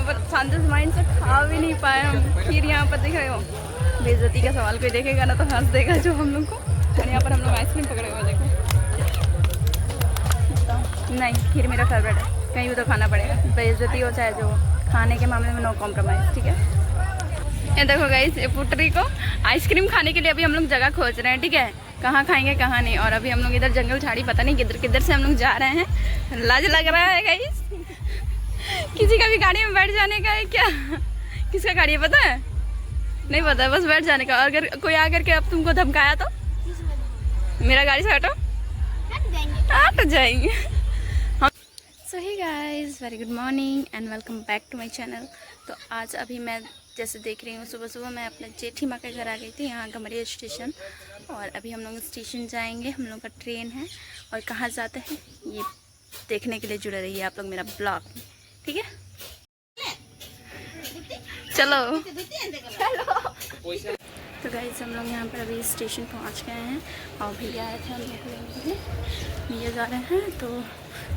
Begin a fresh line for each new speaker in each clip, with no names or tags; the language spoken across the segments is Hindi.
पर शांति माइंड से खा भी नहीं पाए हम। खीर यहाँ पर देख रहे हो, बेइज्जती का सवाल कोई देखेगा ना तो हंस देगा जो हम लोग को। और यहाँ पर हम लोग आइसक्रीम पकड़े हुए देखो। नहीं, खीर मेरा फेवरेट है, कहीं भी तो खाना पड़ेगा, बेइज्जती हो चाहे जो, खाने के मामले में नो कॉम्प्रोमाइज़, ठीक है। ये देखो गाइस, ये पुटरी को आइसक्रीम खाने के लिए अभी हम लोग जगह खोज रहे हैं, ठीक है, कहाँ खाएंगे कहाँ नहीं। और अभी हम लोग इधर जंगल झाड़ी पता नहीं किधर किधर से हम लोग जा रहे हैं। लाज लग रहा है गाइस, किसी का भी गाड़ी में बैठ जाने का है क्या? किसका गाड़ी है पता है? नहीं पता है, बस बैठ जाने का। और अगर कोई आकर के अब तुमको धमकाया तो मेरा गाड़ी से हटो, हट जाएंगे हम। So hey guys, very good morning and welcome back to my channel. तो आज अभी मैं जैसे देख रही हूँ, सुबह सुबह मैं अपने जेठी माँ के घर आ गई थी, यहाँ गमरिया स्टेशन। और अभी हम लोग स्टेशन जाएंगे, हम लोग का ट्रेन है। और कहाँ जाते हैं ये देखने के लिए जुड़े रहिए आप लोग मेरा ब्लॉग में, ठीक है। चलो तो गाइस, हम लोग यहाँ पर अभी स्टेशन पहुँच गए हैं और भैया आए थे हम लोग को लेने के लिए। भैया जा रहे हैं तो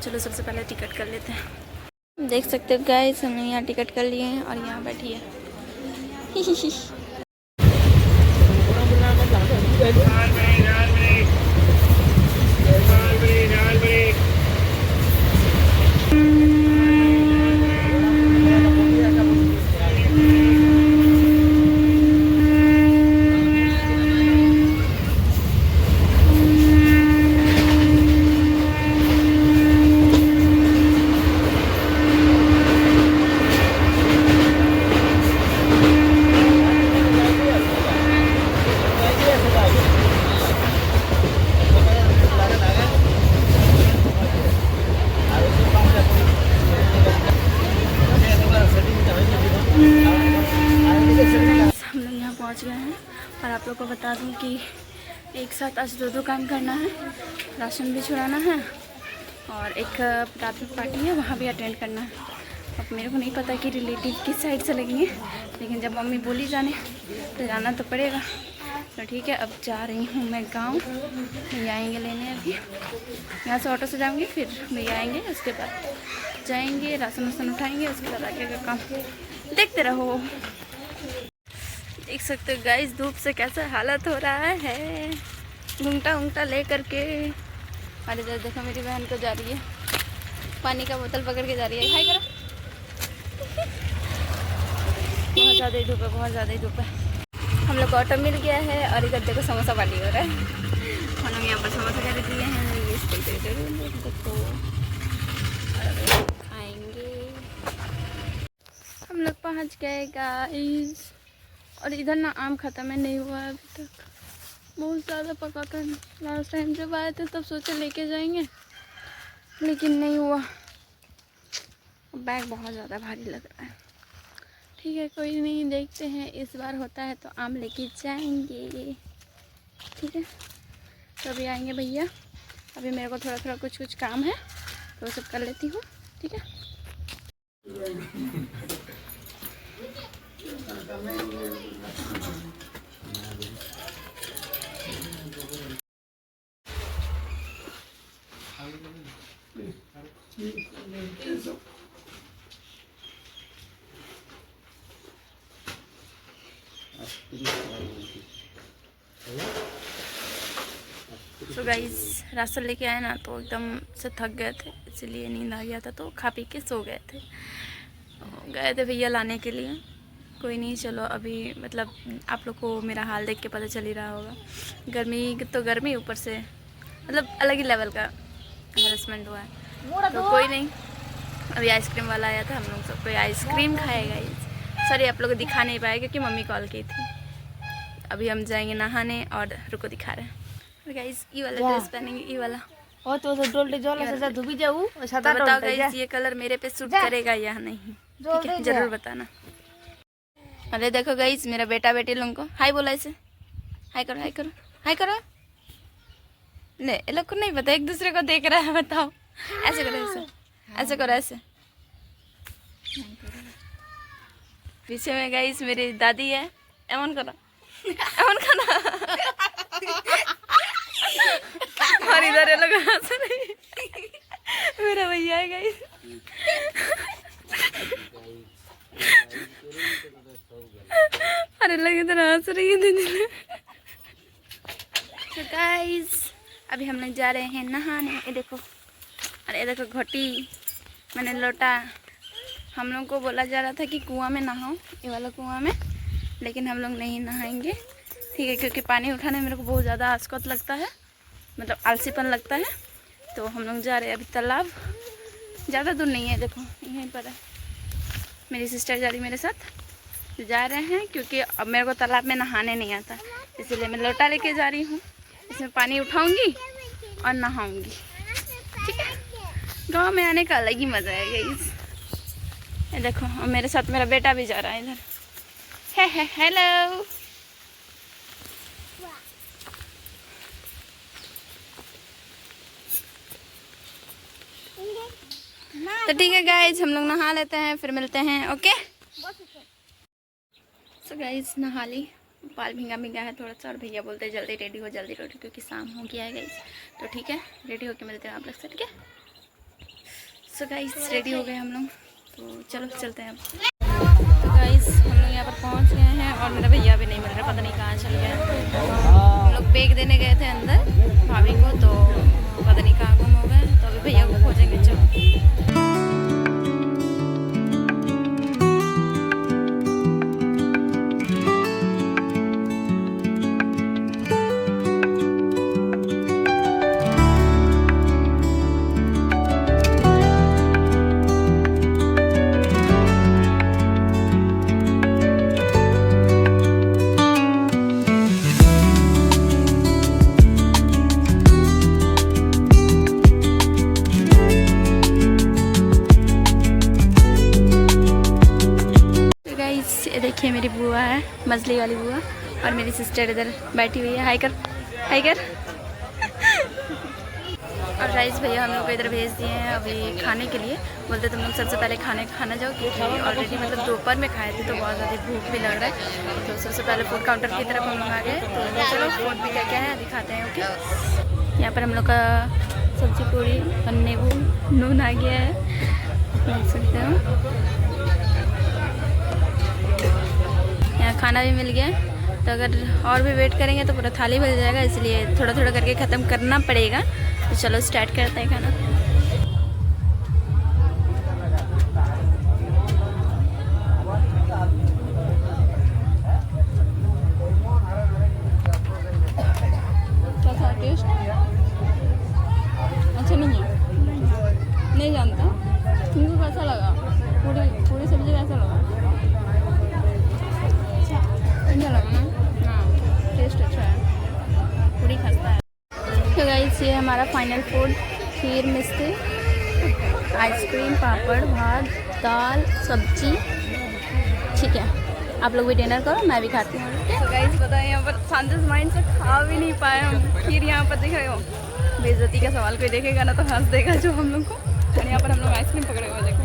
चलो सबसे पहले टिकट कर लेते हैं। देख सकते हो गाइस, हमने यहाँ टिकट कर लिए हैं और यहाँ बैठी है पहुंच गए हैं। और आप लोग को बता दूं कि एक साथ आज दो काम करना है, राशन भी छुड़ाना है और एक रात में पार्टी है वहाँ भी अटेंड करना है। अब मेरे को नहीं पता कि रिलेटिव किस साइड से लगेंगे, लेकिन जब मम्मी बोली जाने तो जाना तो पड़ेगा। तो ठीक है, अब जा रही हूँ मैं गाँव। भैया आएंगे लेने, अभी यहाँ से ऑटो से जाऊँगी, फिर भैया आएंगे, उसके बाद जाएंगे राशन वासन उठाएँगे, उसके बाद आगे का काम देखते रहो। देख सकते हो गाइस, धूप से कैसा हालत हो रहा है, घूंघटा उंगटा ले करके। अरे इधर देखो, मेरी बहन को जा रही है, पानी का बोतल पकड़ के जा रही है। हाय करो बहुत ज़्यादा ही धूप है, बहुत ज़्यादा ही धूप है। हम लोग को ऑटो मिल गया है और इधर देखो समोसा पार्टी हो रहा है। हम लोग यहाँ पर समोसा खरीद लिए हैं, ये देखो खाएंगे। हम लोग पहुँच गए गाइस। और इधर ना आम ख़त्म है, नहीं हुआ है अभी तक, बहुत ज़्यादा पका था। लास्ट टाइम जब आए थे तब सोचे लेके जाएंगे, लेकिन नहीं हुआ। बैग बहुत ज़्यादा भारी लग रहा है। ठीक है, कोई नहीं, देखते हैं, इस बार होता है तो आम लेके जाएंगे, ठीक है। तो अभी आएंगे भैया, अभी मेरे को थोड़ा थोड़ा कुछ काम है तो वो सब कर लेती हूँ, ठीक है। तो गाइस, राशन लेके आए ना तो एकदम से थक गए थे, इसलिए नींद आ गया था, तो खा पी के सो गए थे। गए थे भैया लाने के लिए। कोई नहीं, चलो अभी मतलब आप लोग को मेरा हाल देख के पता चल ही रहा होगा। गर्मी तो गर्मी, ऊपर से मतलब अलग ही लेवल का हैरेसमेंट हुआ है। तो कोई नहीं, अभी आइसक्रीम वाला आया था, हम लोग सब कोई आइसक्रीम खाएगा। सॉरी, आप लोग को दिखा नहीं पाए क्योंकि मम्मी कॉल की थी। अभी हम जाएंगे नहाने और रुको दिखा रहे हैं। गाइस, ये वाला ड्रेस पहनेंगे, ये वाला।
ओ तो डोल से धुबी जाऊ,
तो बताओ गाइस, ये कलर मेरे पे सूट करेगा या नहीं, ठीक है, जरूर बताना। अरे देखो गाइस, मेरा बेटा बेटी लोगों को हाय बोला, इसे हाय करो, हाय करो, हाय करो। नहीं, ये लोग को नहीं पता, एक दूसरे को देख रहा है, बताओ। ऐसे करो, ऐसे ऐसे करो, ऐसे। पीछे में गाइस मेरी दादी है, एमन करो, एमन करो। और इधर ये लोग हंस रहे। मेरा भैया है गाइस। मारे लगे तो हंस रही है दीदी। तो गाइस अभी हम लोग जा रहे हैं नहाने। ये देखो, अरे ये देखो घोटी, मैंने लोटा। हम लोग को बोला जा रहा था कि कुआं में नहाओ, ये वाला कुआं में, लेकिन हम लोग नहीं नहाएंगे, ठीक है, क्योंकि पानी उठाने में मेरे को बहुत ज़्यादा आसकत लगता है, मतलब आलसीपन लगता है। तो हम लोग जा रहे हैं अभी तालाब, ज़्यादा दूर नहीं है, देखो यहीं पर है। मेरी सिस्टर जा रही मेरे साथ, जा रहे हैं क्योंकि अब मेरे को तालाब में नहाने नहीं आता, इसलिए मैं लोटा लेके जा रही हूँ। इसमें पानी उठाऊंगी और नहाऊंगी, ठीक है। गांव में आने का अलग ही मज़ा है गाइस। ये देखो, और मेरे साथ मेरा बेटा भी जा रहा है इधर। है हेलो। तो ठीक है गाइज, हम लोग नहा लेते हैं, फिर मिलते हैं, ओके। सो गाइज नहा ली, बाल भींगा भींगा है थोड़ा सा, और भैया बोलते हैं जल्दी रेडी हो, जल्दी रेडी, क्योंकि शाम हो गया है गाइज। तो ठीक है, रेडी होके मिलते हैं आप लोग से, ठीक है। सो गाइज रेडी हो गए हम लोग, तो चलो चलते हैं अब। तो गाइज हम लोग यहाँ पर पहुँच गए हैं, और मेरा भैया भी नहीं मिल रहा, पता नहीं कहाँ चल गया। हम लोग बैग देने गए थे अंदर भाभी को, तो पता नहीं कहाँ गुम हो गए, तो अभी भैया को खोजेंगे। चलो देखिए, मेरी बुआ है, मछली वाली बुआ, और मेरी सिस्टर इधर बैठी हुई है। हाय कर, हाय कर। और राइस भैया हम लोग को इधर भेज दिए हैं अभी खाने के लिए। बोलते तुम लोग सबसे पहले खाना जाओ, क्योंकि ऑलरेडी मतलब दोपहर में खाए थे, तो बहुत ज़्यादा भूख भी लग रहा है। तो सबसे पहले फूड काउंटर की तरफ हम लोग आ गए। तो चलो फूड भी क्या क्या है दिखाते हैं, ओके। यहाँ पर हम लोग का सब्जी पूरी और नींबू नून आ गया है, देख सकते हो। यहाँ खाना भी मिल गया, तो अगर और भी वेट करेंगे तो पूरा थाली भर जाएगा, इसलिए थोड़ा थोड़ा करके ख़त्म करना पड़ेगा। तो चलो स्टार्ट करते हैं खाना। कैसा टेस्ट? अच्छा नहीं है, नहीं जानता। तुमको कैसा लगा? पूरी सब्जी कैसा लगा? अच्छा लगा ना? हाँ, टेस्ट अच्छा है, पूरी खस्ता है। तो गाइस ये हमारा फाइनल फूड, खीर मिस्टी, आइसक्रीम, पापड़, भात, दाल, सब्जी, ठीक है। आप लोग भी डिनर करो, मैं भी खाती हूँ। तो गाइस बताएं, यहाँ पर शांति माइंड से खा भी नहीं पाए हम। खीर यहाँ पर देख रहे हो, बेइज्जती का सवाल कोई देखेगा ना तो हंस देगा जो हम लोग को। और यहाँ पर हम लोग आइसक्रीम पकड़े हुए, देखो।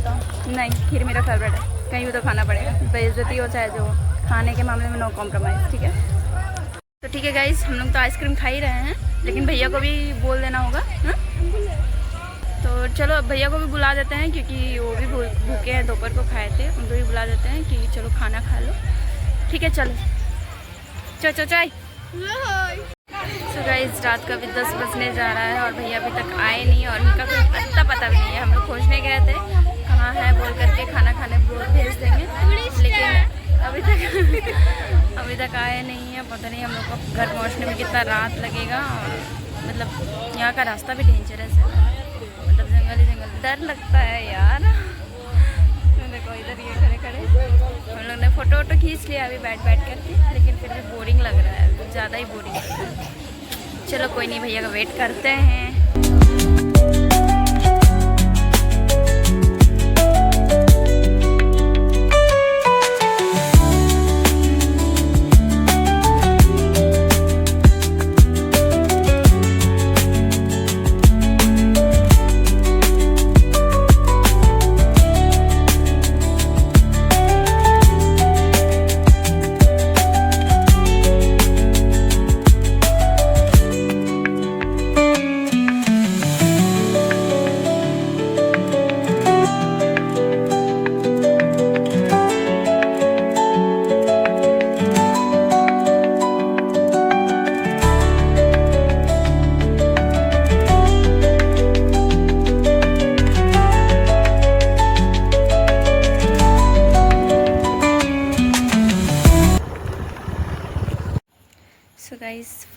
तो नहीं, खीर मेरा फेवरेट है, कहीं भी तो खाना पड़ेगा, बेइज्जती हो चाहे जो, खाने के मामले में नो कॉम्प्रोमाइज़, ठीक है। तो ठीक है गाइस, हम लोग तो आइसक्रीम खा ही रहे हैं, लेकिन भैया को भी बोल देना होगा, हाँ? तो चलो भैया को भी बुला देते हैं, क्योंकि वो भी भूखे हैं, दोपहर को खाए थे, उनको भी बुला देते हैं कि चलो खाना खा लो, ठीक है। चलो चाय। सो गाइस रात का भी 10 बजने जा रहा है, और भैया अभी तक आए नहीं, और उनका कोई पता भी नहीं है। हम लोग खोजने गए थे, कहाँ है बोल करके, खाना खाने भेज देंगे, लेकिन अभी तक आए नहीं है। पता नहीं हम लोग को घर पहुंचने में कितना रात लगेगा, और मतलब यहाँ का रास्ता भी डेंजरस है, मतलब जंगल ही जंगल, डर लगता है यार। देखो इधर ये खड़े हम लोग ने फ़ोटो खींच लिया अभी बैठ करके, लेकिन फिर भी बोरिंग लग रहा है, ज़्यादा ही बोरिंग लग रहा है। चलो कोई नहीं, भैया का वेट करते हैं।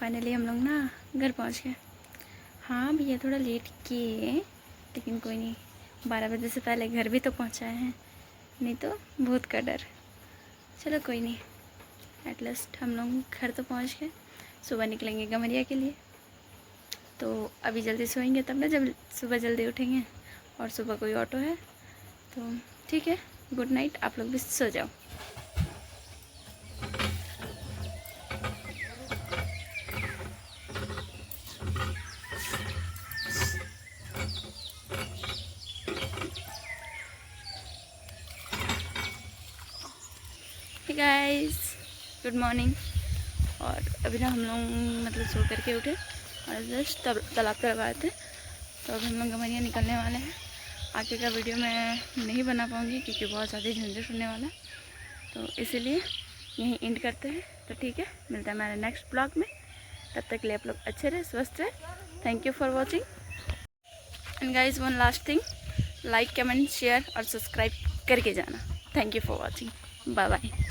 फाइनली हम लोग ना घर पहुंच गए। हाँ भैया थोड़ा लेट किए, लेकिन कोई नहीं, 12 बजे से पहले घर भी तो पहुंचाए हैं, नहीं तो भूत का डर। चलो कोई नहीं, एट लास्ट हम लोग घर तो पहुंच गए। सुबह निकलेंगे गमरिया के लिए, तो अभी जल्दी सोएंगे तब ना जब सुबह जल्दी उठेंगे, और सुबह कोई ऑटो है तो ठीक है। गुड नाइट, आप लोग भी सो जाओ। Hey guys, good morning. और अभी ना हम लोग मतलब सो करके उठे और जस्ट तालाब तरफ आए थे, तो अभी हम लोग गमरिया निकलने वाले हैं। आगे का वीडियो मैं नहीं बना पाऊँगी क्योंकि बहुत ज़्यादा झंझट होने वाला है, तो इसीलिए यहीं एंड करते हैं। तो ठीक है, मिलता है हमारे नेक्स्ट ब्लॉग में। तब तक के लिए आप लोग अच्छे रहे, स्वस्थ रहे। Thank you for watching and guys one last thing, like comment share और सब्सक्राइब करके जाना। Thank you for watching, bye bye.